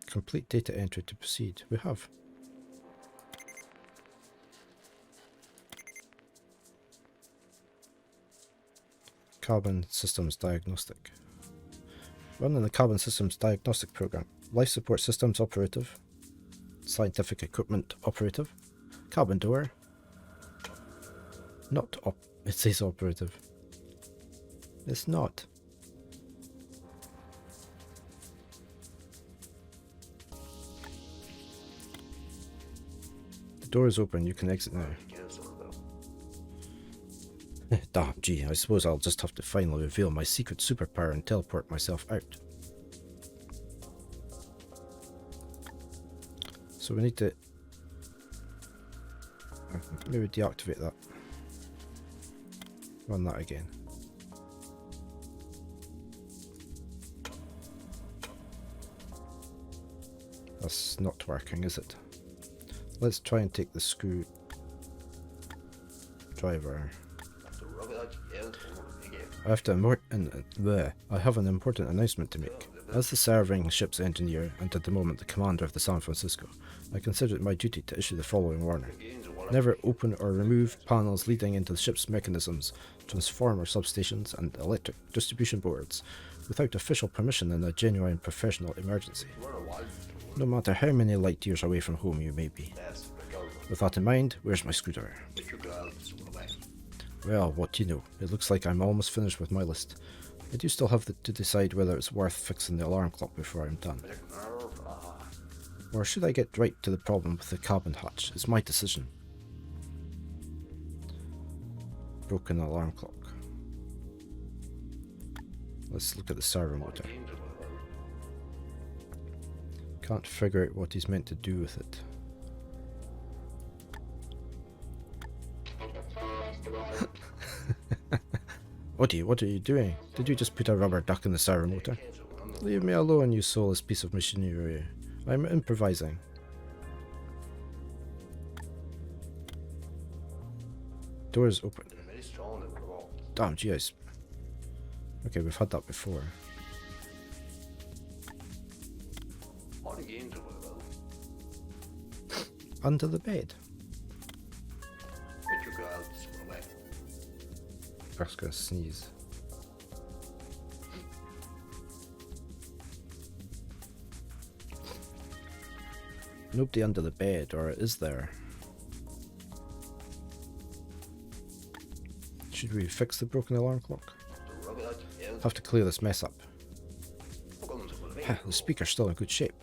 Complete data entry to proceed. We have. Carbon Systems Diagnostic. Running the Carbon Systems Diagnostic Program. Life Support Systems Operative. Scientific Equipment Operative. Carbon Door. Not it says operative. It's not. The door is open, you can exit now. Damn, gee, I suppose I'll just have to finally reveal my secret superpower and teleport myself out. So we need to maybe deactivate that. Run that again. That's not working, is it? Let's try and take the screwdriver. I have an important announcement to make. As the serving ship's engineer, and at the moment the commander of the San Francisco, I consider it my duty to issue the following warning. Never open or remove panels leading into the ship's mechanisms, transformer substations, and electric distribution boards without official permission in a genuine professional emergency, no matter how many light years away from home you may be. With that in mind, where's my screwdriver? Well, what do you know? It looks like I'm almost finished with my list. I do still have to decide whether it's worth fixing the alarm clock before I'm done. Or should I get right to the problem with the cabin hatch? It's my decision. Broken alarm clock. Let's look at the servo motor. Can't figure out what he's meant to do with it. Odie, what are you doing? Did you just put a rubber duck in the servo motor? Leave me alone, you soulless piece of machinery. I'm improvising. Doors open. Damn, geez. Okay, we've had that before. Under the bed. First gonna sneeze. Nobody under the bed, or is there? Should we fix the broken alarm clock? Have to clear this mess up. The speaker's still in good shape.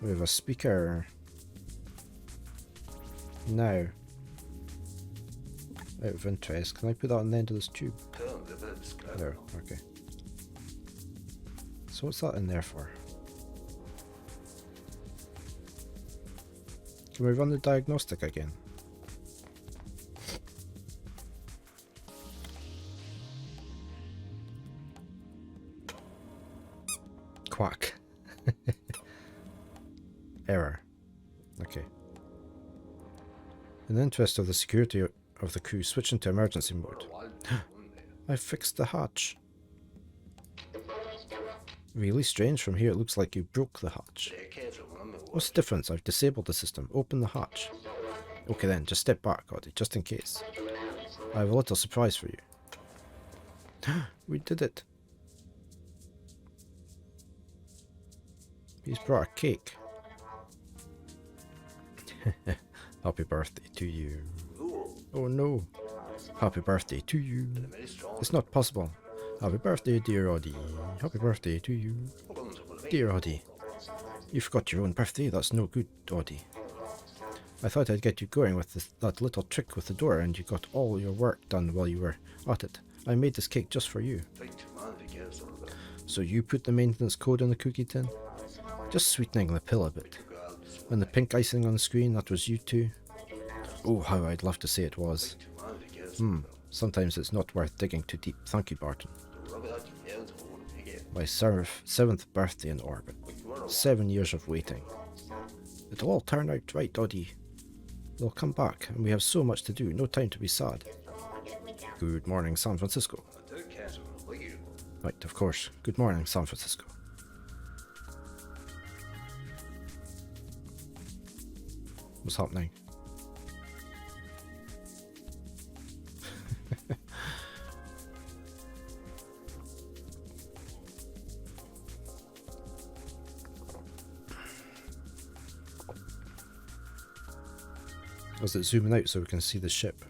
We have a speaker. Now, out of interest, can I put that on the end of this tube? There, okay. So what's that in there for? Can we run the diagnostic again? Quack. Error. Okay. In the interest of the security of the crew, switch into emergency mode. I fixed the hatch. Really strange. From here it looks like you broke the hatch. What's the difference? I've disabled the system. Open the hatch. Okay then, just step back, Odie, just in case. I have a little surprise for you. We did it. He's brought a cake. Happy birthday to you. Oh no. Happy birthday to you. It's not possible. Happy birthday, dear Odie. Happy birthday to you. Dear Odie. You forgot your own birthday. That's no good, Odie. I thought I'd get you going with that little trick with the door, and you got all your work done while you were at it. I made this cake just for you. So you put the maintenance code in the cookie tin? Just sweetening the pill a bit. And the pink icing on the screen, that was you too? Oh, how I'd love to say it was. Sometimes it's not worth digging too deep. Thank you, Barton. My 7th birthday in orbit. 7 years of waiting. It'll all turn out right, Odie. They'll come back, and we have so much to do. No time to be sad. Good morning, San Francisco. Right, of course. Good morning, San Francisco. What's happening? Was it zooming out so we can see the ship?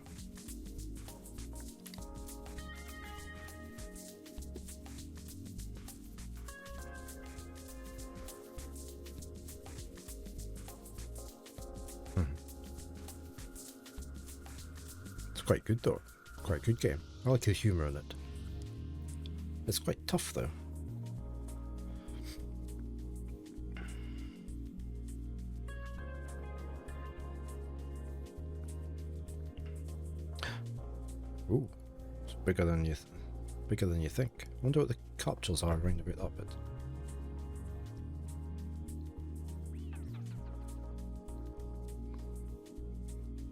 It's quite good though. quite a good game. I like the humour in it. It's quite tough though. Ooh, it's bigger than you think. I wonder what the capsules are around about that bit.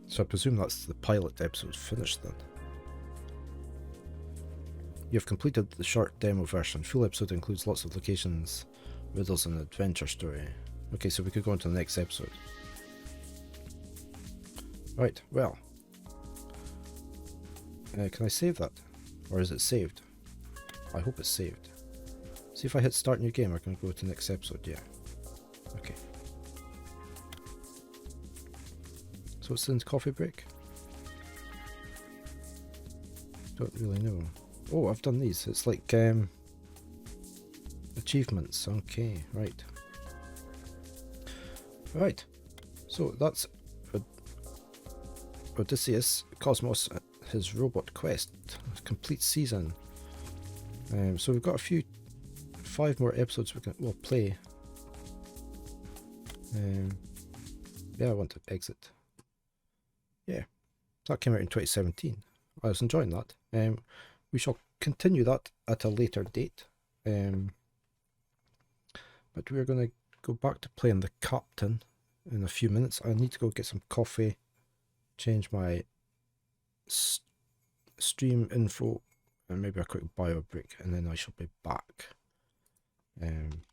So I presume that's the pilot episode finished then. You have completed the short demo version. Full episode includes lots of locations, riddles and adventure story. Okay, so we could go on to the next episode. Right, well. Can I save that? Or is it saved? I hope it's saved. See if I hit start new game, I can go to the next episode, yeah. Okay. So it's in coffee break? Don't really know. Oh, I've done these. It's like achievements. Okay, right. Right. So that's Odysseus Kosmos, his robot quest, complete season. So we've got 5 more episodes we'll play. Yeah, I want to exit. Yeah, that came out in 2017. I was enjoying that. We shall continue that at a later date. But we're going to go back to playing the captain in a few minutes. I need to go get some coffee, change my stream info, and maybe a quick bio break, and then I shall be back and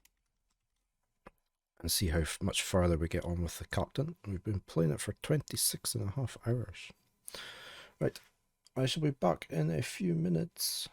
see how much further we get on with the captain. We've been playing it for 26.5 hours. Right, I shall be back in a few minutes.